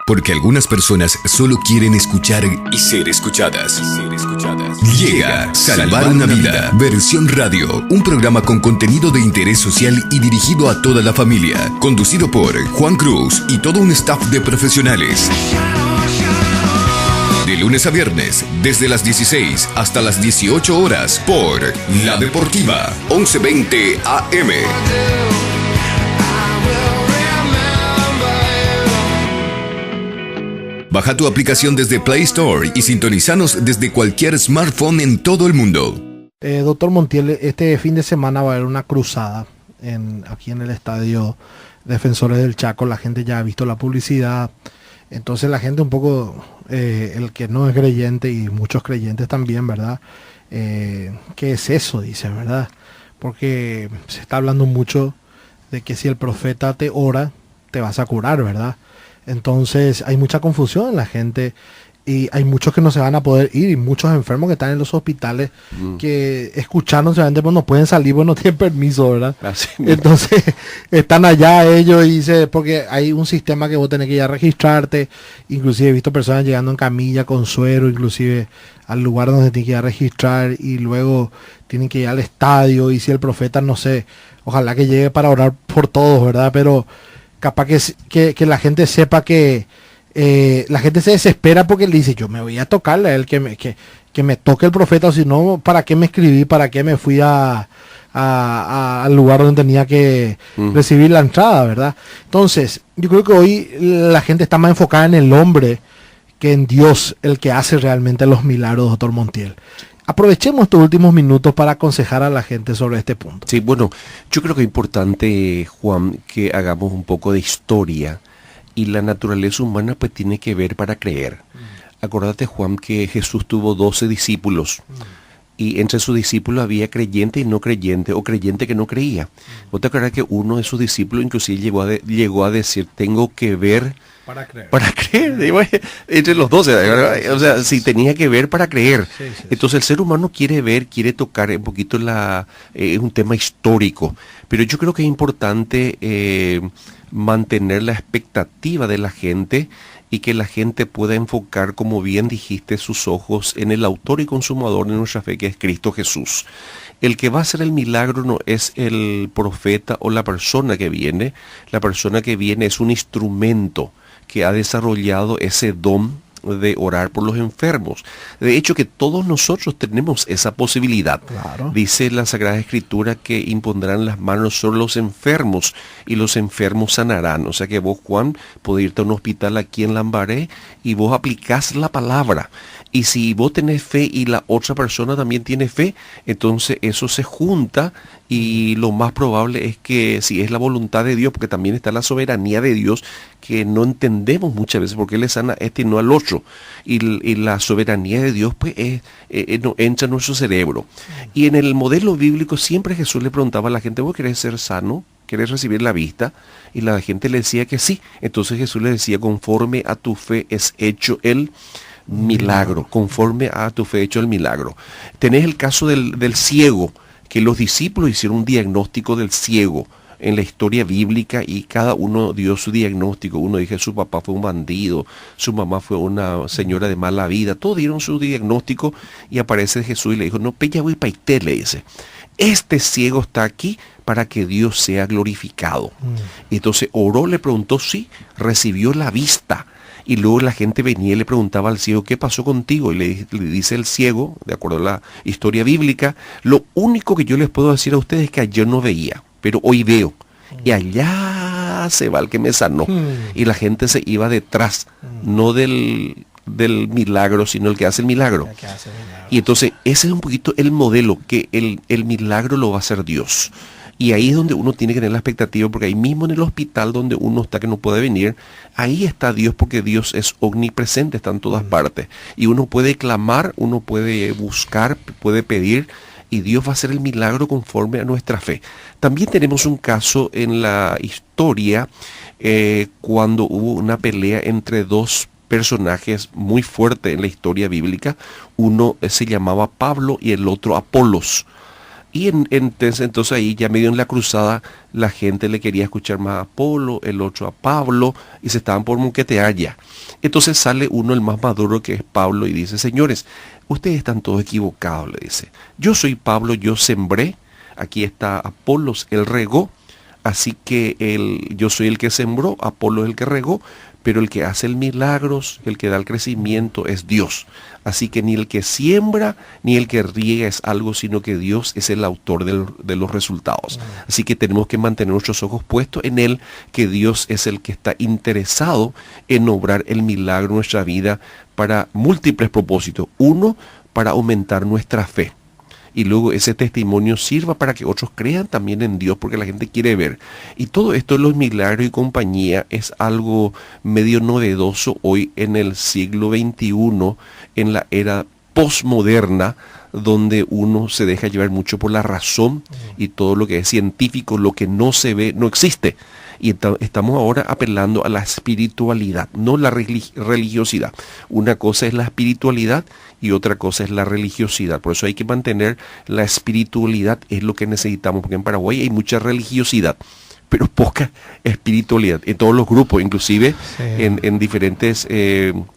Porque algunas personas solo quieren escuchar y ser escuchadas. Llega Salvar una Vida, versión radio, un programa con contenido de interés social y dirigido a toda la familia, conducido por Juan Cruz y todo un staff de profesionales. De lunes a viernes, desde las 16 hasta las 18 horas, por La Deportiva, 1120 AM. Baja tu aplicación desde Play Store y sintonizanos desde cualquier smartphone en todo el mundo. Doctor Montiel, este fin de semana va a haber una cruzada aquí en el estadio Defensores del Chaco. La gente ya ha visto la publicidad. Entonces la gente un poco, el que no es creyente y muchos creyentes también, ¿verdad? ¿Qué es eso? Dice, ¿verdad? Porque se está hablando mucho de que si el profeta te ora, te vas a curar, ¿verdad? Entonces hay mucha confusión en la gente y hay muchos que no se van a poder ir y muchos enfermos que están en los hospitales que escuchando solamente pues no pueden salir, pues no tienen permiso, ¿verdad? Entonces están allá ellos y dice, porque hay un sistema que vos tenés que ir a registrarte, inclusive he visto personas llegando en camilla con suero, inclusive al lugar donde tienen que ir a registrar y luego tienen que ir al estadio y si el profeta, no sé, ojalá que llegue para orar por todos, ¿verdad? Pero capaz que la gente sepa que la gente se desespera porque le dice, yo me voy a tocarle a él, que me toque el profeta, o si no, ¿para qué me escribí? ¿Para qué me fui al lugar donde tenía que recibir la entrada, verdad? Entonces, yo creo que hoy la gente está más enfocada en el hombre que en Dios, el que hace realmente los milagros, doctor Montiel. Aprovechemos estos últimos minutos para aconsejar a la gente sobre este punto. Sí, bueno, yo creo que es importante, Juan, que hagamos un poco de historia y la naturaleza humana pues tiene que ver para creer. Acordate, Juan, que Jesús tuvo 12 discípulos y entre sus discípulos había creyente y no creyente o creyente que no creía. ¿Vos te acuerdas que uno de sus discípulos inclusive llegó a decir, tengo que ver para creer, entre los 12, ¿verdad? O sea, si tenía que ver para creer. Sí. Entonces el ser humano quiere ver, quiere tocar un poquito es un tema histórico, pero yo creo que es importante mantener la expectativa de la gente y que la gente pueda enfocar, como bien dijiste, sus ojos en el autor y consumador de nuestra fe, que es Cristo Jesús. El que va a hacer el milagro no es el profeta o la persona que viene. La persona que viene es un instrumento que ha desarrollado ese don de orar por los enfermos. De hecho, que todos nosotros tenemos esa posibilidad. Claro. Dice la Sagrada Escritura que impondrán las manos sobre los enfermos y los enfermos sanarán. O sea que vos, Juan, podés irte a un hospital aquí en Lambaré y vos aplicás la palabra. Y si vos tenés fe y la otra persona también tiene fe, entonces eso se junta y lo más probable es que si es la voluntad de Dios, porque también está la soberanía de Dios, que no entendemos muchas veces porque Él le sana a este y no al otro. Y la soberanía de Dios pues no entra en nuestro cerebro. Y en el modelo bíblico siempre Jesús le preguntaba a la gente, ¿vos querés ser sano? ¿Querés recibir la vista? Y la gente le decía que sí. Entonces Jesús le decía, conforme a tu fe es hecho el milagro, conforme a tu fe hecho el milagro. Tenés el caso del ciego, que los discípulos hicieron un diagnóstico del ciego en la historia bíblica y cada uno dio su diagnóstico. Uno dijo, su papá fue un bandido, su mamá fue una señora de mala vida, todos dieron su diagnóstico y aparece Jesús y le dijo, no, peyahui paité, le dice, este ciego está aquí para que Dios sea glorificado. Entonces oró, le preguntó, sí, recibió la vista. Y luego la gente venía y le preguntaba al ciego, ¿qué pasó contigo? Y le dice el ciego, de acuerdo a la historia bíblica, lo único que yo les puedo decir a ustedes es que ayer no veía, pero hoy veo. Y allá se va el que me sanó. Y la gente se iba detrás, no del milagro, sino el que hace el milagro. Y entonces ese es un poquito el modelo, que el milagro lo va a hacer Dios. Y ahí es donde uno tiene que tener la expectativa, porque ahí mismo en el hospital donde uno está que no puede venir, ahí está Dios, porque Dios es omnipresente, está en todas partes. Y uno puede clamar, uno puede buscar, puede pedir, y Dios va a hacer el milagro conforme a nuestra fe. También tenemos un caso en la historia cuando hubo una pelea entre dos personajes muy fuertes en la historia bíblica. Uno se llamaba Pablo y el otro Apolos. Y entonces ahí ya medio en la cruzada la gente le quería escuchar más a Apolo, el otro a Pablo, y se estaban por moquetear ya. Entonces sale uno, el más maduro, que es Pablo, y dice: señores, ustedes están todos equivocados, le dice. Yo soy Pablo, yo sembré, aquí está Apolos, él regó, así que yo soy el que sembró, Apolo es el que regó, pero el que hace el milagros, el que da el crecimiento es Dios. Así que ni el que siembra ni el que riega es algo, sino que Dios es el autor de los resultados. Así que tenemos que mantener nuestros ojos puestos en Él, que Dios es el que está interesado en obrar el milagro en nuestra vida para múltiples propósitos. Uno, para aumentar nuestra fe. Y luego ese testimonio sirva para que otros crean también en Dios, porque la gente quiere ver. Y todo esto de los milagros y compañía es algo medio novedoso hoy en el siglo XXI, en la era posmoderna, donde uno se deja llevar mucho por la razón y todo lo que es científico, lo que no se ve, no existe. Y estamos ahora apelando a la espiritualidad, no la religiosidad. Una cosa es la espiritualidad y otra cosa es la religiosidad. Por eso hay que mantener la espiritualidad, es lo que necesitamos, porque en Paraguay hay mucha religiosidad, pero poca espiritualidad. En todos los grupos, inclusive sí, en diferentes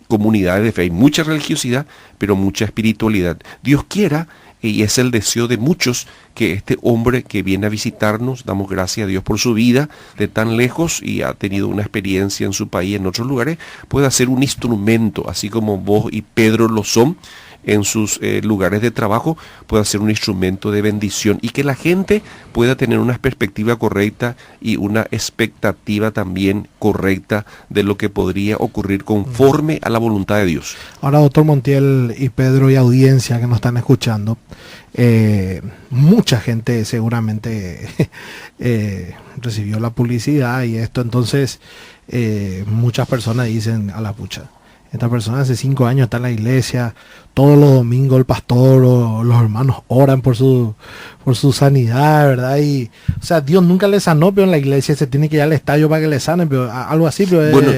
comunidades de fe, hay mucha religiosidad, pero mucha espiritualidad. Dios quiera, y es el deseo de muchos, que este hombre que viene a visitarnos, damos gracias a Dios por su vida de tan lejos y ha tenido una experiencia en su país, en otros lugares, pueda ser un instrumento, así como vos y Pedro lo son en sus lugares de trabajo, pueda ser un instrumento de bendición y que la gente pueda tener una perspectiva correcta y una expectativa también correcta de lo que podría ocurrir conforme a la voluntad de Dios. Ahora, doctor Montiel y Pedro y audiencia que nos están escuchando, mucha gente seguramente recibió la publicidad y esto, entonces muchas personas dicen: a la pucha, esta persona hace 5 años está en la iglesia, todos los domingos el pastor o los hermanos oran por su sanidad, ¿verdad? Y, o sea, Dios nunca le sanó, pero en la iglesia se tiene que ir al estadio para que le sanen, pero algo así, pero bueno,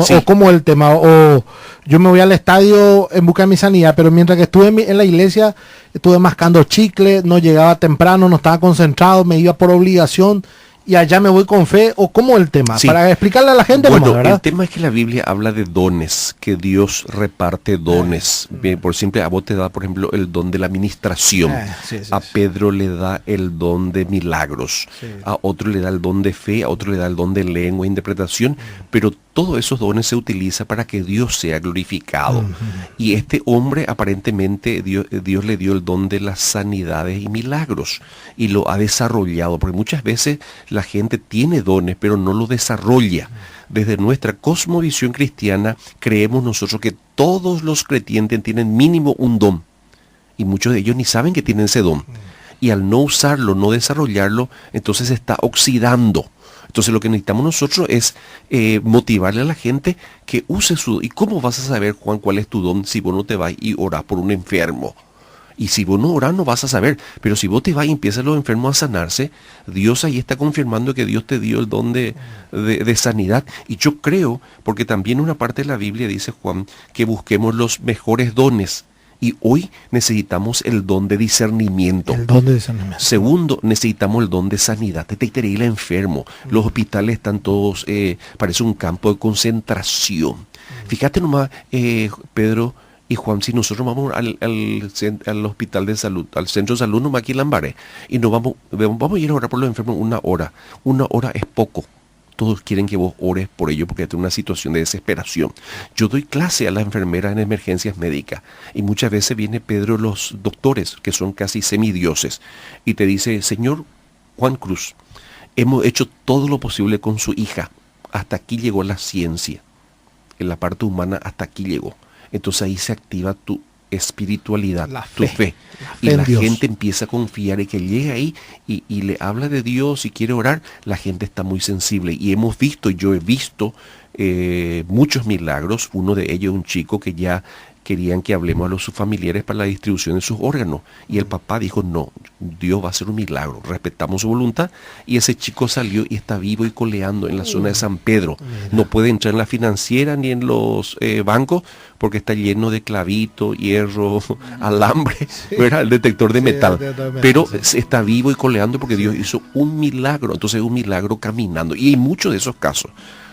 sí. O como el tema, o yo me voy al estadio en busca de mi sanidad, pero mientras que estuve en la iglesia, estuve mascando chicle, no llegaba temprano, no estaba concentrado, me iba por obligación, y allá me voy con fe, o cómo el tema, sí, para explicarle a la gente. Bueno, nomás, ¿verdad? El tema es que la Biblia habla de dones, que Dios reparte dones. Bien, por simple, a vos te da, por ejemplo, el don de la administración. Sí, a Pedro le da el don de milagros. Sí. A otro le da el don de fe, a otro le da el don de lengua e interpretación. Pero todos esos dones se utilizan para que Dios sea glorificado. Y este hombre, aparentemente, Dios le dio el don de las sanidades y milagros. Y lo ha desarrollado, porque muchas veces la gente tiene dones, pero no lo desarrolla. Desde nuestra cosmovisión cristiana, creemos nosotros que todos los creyentes tienen mínimo un don. Y muchos de ellos ni saben que tienen ese don. Y al no usarlo, no desarrollarlo, entonces se está oxidando. Entonces lo que necesitamos nosotros es motivarle a la gente que use su don. ¿Y cómo vas a saber, Juan, cuál es tu don si vos no te vas y orás por un enfermo? Y si vos no orás, no vas a saber. Pero si vos te vas y empiezas los enfermos a sanarse, Dios ahí está confirmando que Dios te dio el don de sanidad. Y yo creo, porque también una parte de la Biblia dice, Juan, que busquemos los mejores dones. Y hoy necesitamos el don de discernimiento. El don de discernimiento. Segundo, necesitamos el don de sanidad. Te quiere ir enfermo. Los hospitales están todos, parece un campo de concentración. Fíjate nomás, Pedro y Juan, si nosotros vamos al hospital de salud, al centro de salud, nomás aquí en Lambaré, y nos vamos a ir a orar por los enfermos 1 hora. 1 hora es poco. Todos quieren que vos ores por ello porque es una situación de desesperación. Yo doy clase a las enfermeras en emergencias médicas y muchas veces viene Pedro, los doctores, que son casi semidioses, y te dice: señor Juan Cruz, hemos hecho todo lo posible con su hija. Hasta aquí llegó la ciencia. En la parte humana hasta aquí llegó. Entonces ahí se activa tu espiritualidad, tu fe. Y la gente empieza a confiar en que llega ahí y le habla de Dios y quiere orar. La gente está muy sensible. Y yo he visto muchos milagros. Uno de ellos, un chico que querían que hablemos a los sus familiares para la distribución de sus órganos. Y el papá dijo, no, Dios va a hacer un milagro, respetamos su voluntad. Y ese chico salió y está vivo y coleando en la zona de San Pedro. No puede entrar en la financiera ni en los bancos porque está lleno de clavito, hierro, alambre, ¿verdad? El detector de metal. Pero está vivo y coleando porque Dios hizo un milagro. Entonces es un milagro caminando. Y hay muchos de esos casos.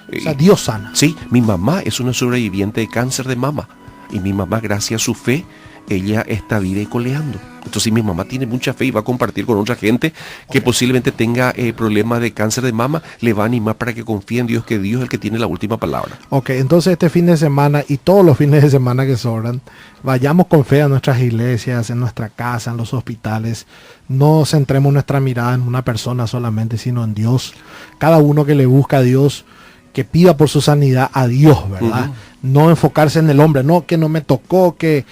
O sea, Dios sana. Sí, mi mamá es una sobreviviente de cáncer de mama. Y mi mamá, gracias a su fe, ella está viva y coleando. Entonces mi mamá tiene mucha fe y va a compartir con otra gente que posiblemente tenga problemas de cáncer de mama. Le va a animar para que confíe en Dios, que Dios es el que tiene la última palabra. Ok, entonces este fin de semana y todos los fines de semana que sobran, vayamos con fe a nuestras iglesias, en nuestra casa, en los hospitales. No centremos nuestra mirada en una persona solamente, sino en Dios. Cada uno que le busca a Dios, que pida por su sanidad a Dios, ¿verdad? No enfocarse en el hombre, no, que no me tocó, que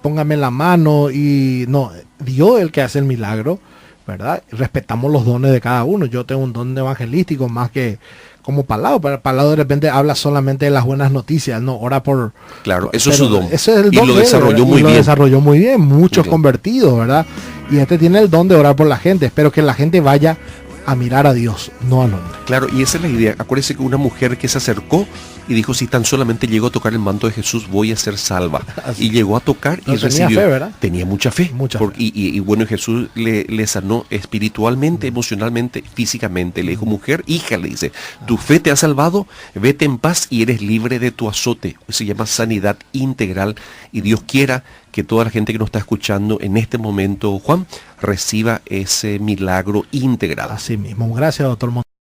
póngame la mano, y no, Dios es el que hace el milagro, ¿verdad? Respetamos los dones de cada uno. Yo tengo un don evangelístico más que como Palado, pero Palado de repente habla solamente de las buenas noticias, no, ora por... Claro, eso es su don. Ese es el don y lo desarrolló muy bien. Lo desarrolló muy bien, muchos convertidos, ¿verdad? Y este tiene el don de orar por la gente. Espero que la gente vaya a mirar a Dios, no al hombre. Claro, y esa es la idea. Acuérdense que una mujer que se acercó y dijo, si tan solamente llego a tocar el manto de Jesús, voy a ser salva. Así. Y llegó a tocar y recibió. Tenía fe, ¿verdad? Tenía mucha fe. Y bueno, Jesús le sanó espiritualmente, emocionalmente, físicamente. Le dijo, mujer, hija, le dice, tu fe te ha salvado, vete en paz y eres libre de tu azote. Se llama sanidad integral. Y Dios quiera que toda la gente que nos está escuchando en este momento, Juan, reciba ese milagro integral. Así mismo. Gracias, doctor Montes.